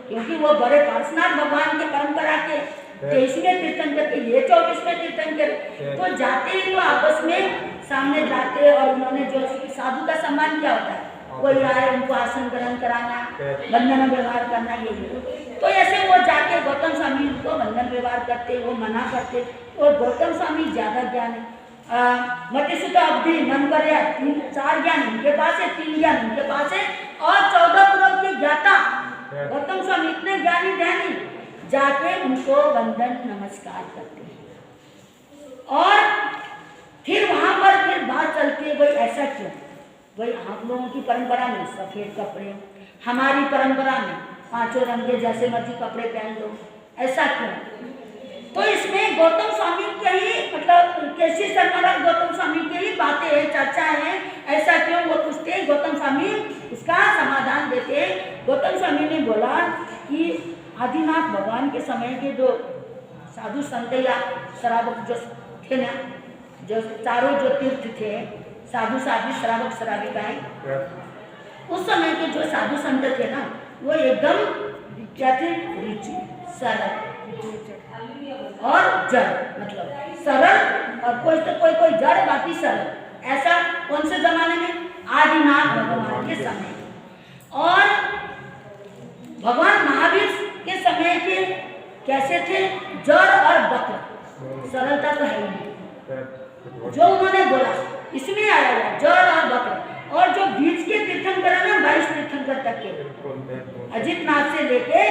क्योंकि वो बड़े पार्श्वनाथ भगवान के परंपरा के 23वें तीर्थंकर के, ये 24वें तीर्थंकर। तो जाते ही तो आपस में सामने जाते, और उन्होंने जो साधु का सम्मान क्या होता है, कोई आए उनको आसन ग्रहण कराना, वंदन व्यवहार करना, ये। तो ऐसे वो जाके गौतम स्वामी उनको वंदन व्यवहार करते, वो मना करते। और गौतम स्वामी ज्यादा ज्ञान है, मतिसुत अवधि मन पर 4 ज्ञान इनके पास है, 3 ज्ञान इनके पास है, और 14 पुरब के ज्ञाता गौतम स्वामी इतने ज्ञानी ध्यानी, जाके उनको वंदन नमस्कार करते हैं। और फिर वहां पर फिर बात चलती है, भाई ऐसा क्यों, भाई आप लोगों की परंपरा में सफेद कपड़े, हमारी परंपरा में 5 रंग के जैसे मर्जी कपड़े पहन लो, ऐसा क्यों? तो इसमें गौतम स्वामी के ही, मतलब केसी शर्मा और गौतम स्वामी के ही बातें हैं, चर्चा है, ऐसा क्यों वो पूछते हैं। गौतम स्वामी उसका समाधान देते हैं। गौतम स्वामी ने बोला कि आदिनाथ भगवान के समय के जो साधु संत या श्रावक जो थे ना, जो चारों जो तीर्थ थे, साधु साधु श्रावक श्राविकाएं, उस समय के जो साधु संत थे ना, वो एकदम क्या थे, रुचि, सरल और जड़, मतलब सरल और कोई जड़, बाकी सरल। ऐसा कौन से जमाने में, आदिनाथ भगवान के समय। और भगवान महावीर के समय के कैसे थे, जड़ और बक्र, सरलता तो है ही नहीं। जो उन्होंने बोला इसमें आया हुआ जड़ और बक्र। और जो बीच के तीर्थंकर है ना, 22 तीर्थंकर तक के, अजितनाथ से लेके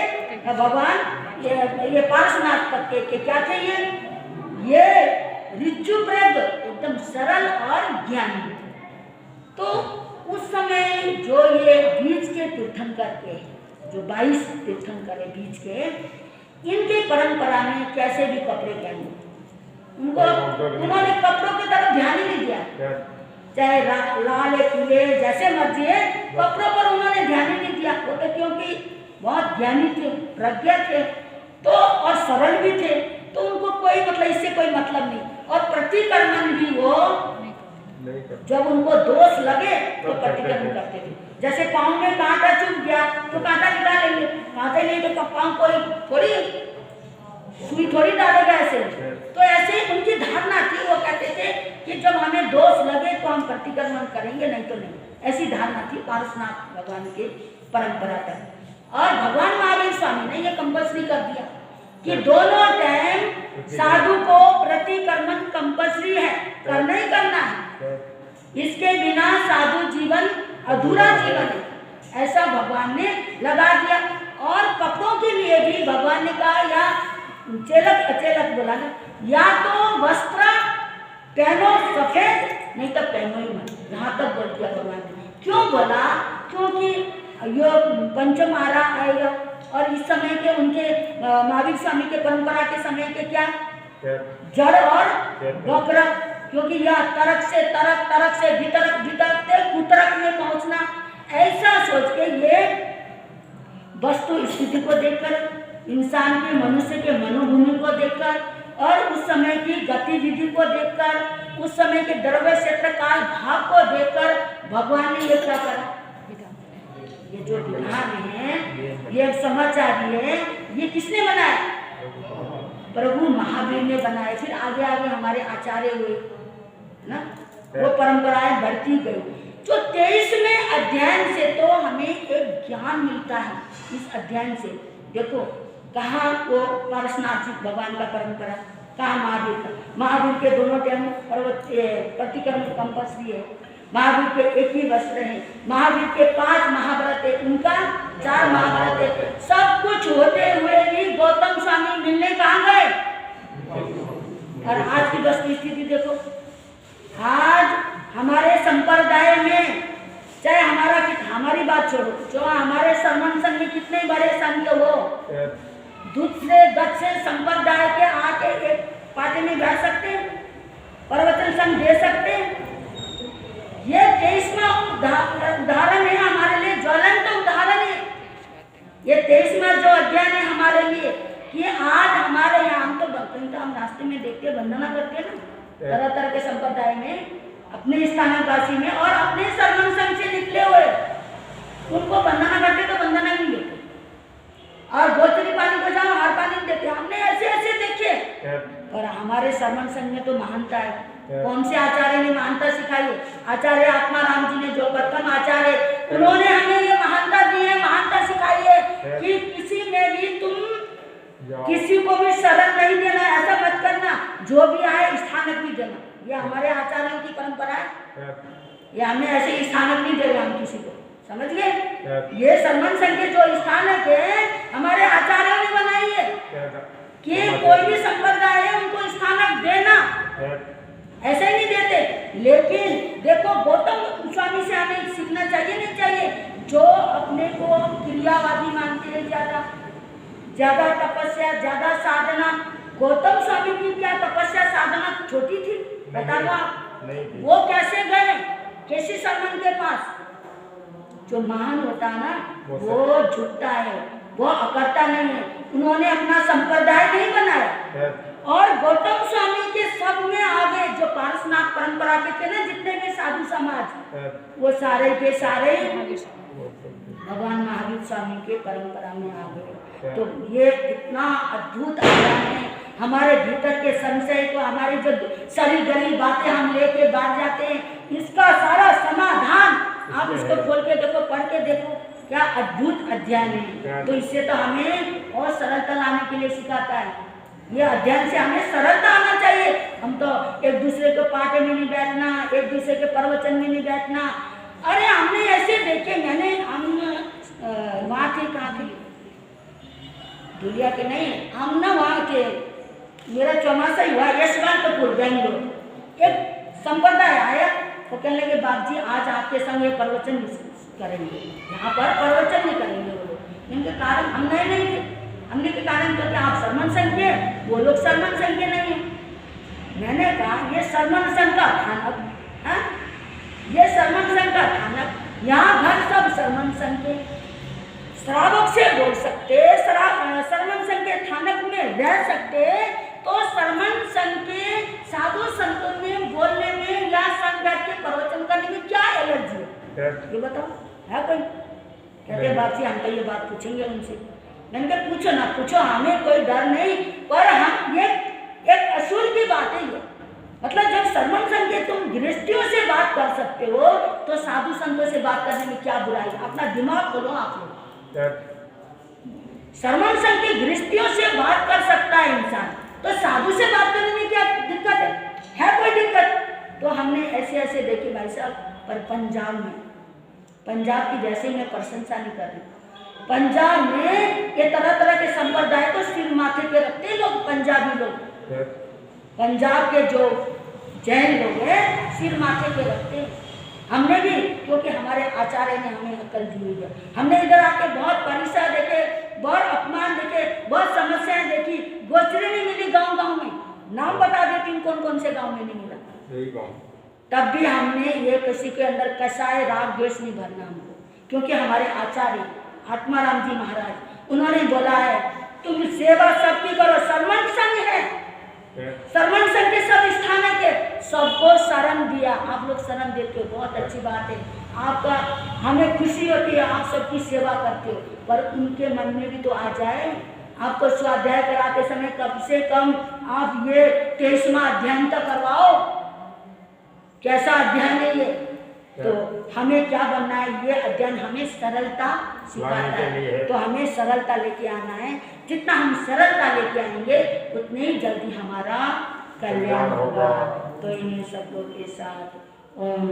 भगवान ये पार्श्वनाथ तक के क्या थे, ये ऋजु प्रग, एकदम सरल और ज्ञानी। तो उस समय जो ये बीच के तीर्थंकर के, जो 22 तीर्थंकर है बीच के, इनके परंपरा में कैसे भी कपड़े पहने, उनको उन्होंने कपड़ों की तरफ ध्यान ही नहीं दिया, चाहे लाल पीले जैसे मर्जी है, कपड़ों पर उन्होंने ध्यान ही नहीं दिया। वो तो क्योंकि बहुत ज्ञानी थे, प्रज्ञा थे, तो और सरल भी थे, तो उनको कोई मतलब इससे कोई मतलब नहीं। और प्रतिक्रमण भी वो जब उनको दोष लगे तो प्रतिक्रमण करते थे। जैसे पाँव में कांटा चुभ गया तो कांटा निकालेंगे, कांटे नहीं तो पाँव कोई थोड़ी सुई थोड़ी डालेगा ऐसे। तो ऐसे उनकी धारणा थी, वो कहते थे कि जब हमें दोष लगे तो हम प्रतिक्रमण करेंगे, नहीं तो नहीं। ऐसी धारणा थी पार्श्वनाथ भगवान के परंपरा तक। और भगवान महावीर स्वामी ने यह कंपल्सरी कर दिया कि दोनों टाइम साधु को प्रतिक्रमण कंपल्सरी है, करना ही करना है, इसके बिना साधु जीवन अधूरा जीवन है, ऐसा भगवान ने लगा दिया। और कपड़ों के लिए भी भगवान ने कहा, या चेलक अचेलक बोला ना, या तो वस्त्र पहनो सफेद, नहीं तो पहनो ही मत, यहाँ तक बोल दिया भगवान ने। क्यों बोला? क्योंकि यो पंचमारा आएगा, और इस समय के उनके महावीर स्वामी के परंपरा के समय के क्या, जड़ और बकरा, क्योंकि यह तरक से तरक, तरक से वितरक, वितरक से कुतरक में पहुंचना, ऐसा सोच के ये वस्तु स्थिति को देखकर, इंसान के मनुष्य के मनोभूमि को देखकर, और उस समय की गतिविधि को देखकर, उस समय के द्रव्य क्षेत्र काल भाव को देखकर भगवान ने ये क्या करा, ये जो विधान है, ये समाचार है, ये किसने बनाया? प्रभु महावीर ने बनाए, फिर आगे आगे हमारे आचार्य हुए ना, वो परंपराएं बढ़ती गई। जो 23वें अध्ययन से तो हमें एक ज्ञान मिलता है। इस अध्ययन से देखो कहाँ वो पारसनाथ जी भगवान का परंपरा, कहाँ महावीर का। महावीर के दोनों टाइम प्रतिक्रम कंपल्सरी है, महावीर के एक ही वस्त्र है, महावीर के 5 महाव्रत है, उनका 4 महाव्रत है। सब कुछ होते हुए भी गौतम स्वामी मिलने कहाँ गए? और आज की वस्तु स्थिति देखो, आज हमारे संप्रदाय में चाहे हमारी बात छोड़ो, जो हमारे सरमन संघ में कितने बड़े संघ हो, दूसरे दक्षे संप्रदाय के आके एक पार्टी में बैठ सकते हैं, प्रवचन संघ दे सकते हैं। ये 23वां उदाहरण है हमारे लिए, ज्वलंत उदाहरण है। ये 23वां जो अध्ययन है हमारे लिए कि आज हमारे यहाँ हम तो हम रास्ते में देखते वंदना करते हैं ना, तरह तरह के संप्रदाय में, अपने स्थानवासी में और अपने सरमन संघ से निकले हुए उनको वंदना करते तो वंदना नहीं देते, और गोचरी पानी को जाओ हर पानी नहीं देते। हमने ऐसे ऐसे देखे, पर हमारे सरमन संघ में तो महानता है। कौन से आचार्य ने महानता सिखाई है? आचार्य आत्माराम जी ने, जो प्रथम आचार्य, उन्होंने हमें ये महानता दी है, महानता सिखाई है कि किसी में भी तुम किसी को भी शरण नहीं देना, ऐसा मत करना, जो भी आए स्थानक भी देना। ये हमारे आचार्यों की परंपरा है, ये हमें ऐसे स्थानक नहीं दे रहे हम किसी को, समझ गए? ये सरमन संघ के जो स्थानक है हमारे आचार्यों ने बनाई है कि कोई भी संप्रदाय है उनको स्थानक देना, ऐसे नहीं देते। लेकिन देखो गौतम स्वामी से हमें सीखना चाहिए नहीं चाहिए, जो अपने को क्रियावादी मानते हैं, ज्यादा तपस्या, ज्यादा साधना। गौतम स्वामी की क्या तपस्या साधना छोटी थी? बता दो आप, वो कैसे गए, कैसे सरमन के पास? जो महान होता है ना वो झुकता है, वो अकड़ता नहीं है। उन्होंने अपना संप्रदाय नहीं बनाया, और गौतम स्वामी के सब में आगे जो पारसनाथ परंपरा के थे ना, जितने भी साधु समाज, वो सारे के सारे भगवान महावीर स्वामी के परंपरा में आ गए। तो ये इतना अद्भुत आयाम है हमारे भीतर के संशय को, हमारी जो सरी गली बातें हम लेके बैठ जाते हैं, इसका सारा समाधान आप इसको खोल के देखो, पढ़ के देखो, क्या अद्भुत अध्ययन है। तो इससे तो हमें और सरलता लाने के लिए सिखाता है। ये अध्ययन से हमें सरलता आना चाहिए। हम तो एक दूसरे के पाटे में नहीं बैठना, एक दूसरे के प्रवचन में नहीं बैठना। अरे हमने ऐसे देखे, हम वहाँ थे, कहाँ थे, दुनिया के नहीं, हम ना वहाँ के, मेरा चौमासा ही हुआ यशवंतपुर बेंगलोर। एक संप्रदाय आया, तो कहने लगे बाप जी आज आपके संग ये प्रवचन करेंगे, यहाँ पर प्रवचन नहीं करेंगे वो लोग। इनके कारण हम नहीं थे, हमने के कारण क्योंकि आप सरमन संघ के, वो लोग सरमन संघ के नहीं है। मैंने कहा ये सरमन संघ का थानक है, ये सरमन संघ का थानक, यहाँ घर सब सरमन संघ के, श्रावक से बोल सकते, सरमन संघ के थानक में रह सकते, तो सरमन संघ के साधु संतों में बोलने में या संघ के प्रवचन करने में क्या एलर्जी है? ये बताओ, है कोई? कहते बाप जी हम तो ये बात पूछेंगे उनसे। मैंने कहा पूछो ना पूछो, हमें कोई डर नहीं, पर हम ये एक असूल की बात है ये। मतलब जब सरमन संघ के तुम गृहस्थियों से बात कर सकते हो, तो साधु संतों से बात करने में क्या बुराई? अपना दिमाग खोलो आप लोग। सरमन संघ के गृहस्थियों से बात कर सकता है इंसान, तो साधु से बात करने में क्या दिक्कत है कोई दिक्कत? तो हमने ऐसे ऐसे देखे भाई साहब। पर पंजाब की वैसे मैं प्रशंसा नहीं कर रही, पंजाब में ये तरह तरह के संप्रदाय को सिर माथे पे रखते लोग, पंजाबी लोग, पंजाब के जो जैन लोग हैं सिर माथे पे रखते हैं। हमने भी, क्योंकि हमारे आचार्य ने हमें अक्ल दी हुई है, हमने इधर आके बहुत परीक्षा देखे, बहुत अपमान देखे, बहुत समस्याएं देखी। गोचरी नहीं मिली गांव गांव में, नाम बता देती हूँ कौन कौन से गांव में नहीं मिला। तब भी हमने ये किसी के अंदर कसाय राग द्वेष नहीं भरना हमको, क्योंकि हमारे आचार्य आत्माराम जी महाराज उन्होंने बोला है तुम सेवा सबकी करो। सरमन संघ है, सरमन संघ के सब स्थानक है, सबको शरण दिया। आप लोग शरण देते हो, बहुत अच्छी बात है, आपका हमें खुशी होती है, आप सबकी सेवा करते हो, पर उनके मन में भी तो आ जाए आपको स्वाध्याय कराते समय कम से कम आप ये 23वां अध्ययन तो करवाओ। कैसा अध्ययन है ये? तो हमें क्या बनना है? ये अध्ययन हमें सरलता सिखाता है, तो हमें सरलता लेके आना है। जितना हम सरलता लेके आएंगे उतने ही जल्दी हमारा कल्याण होगा। तो इन्हीं शब्दों के साथ ओम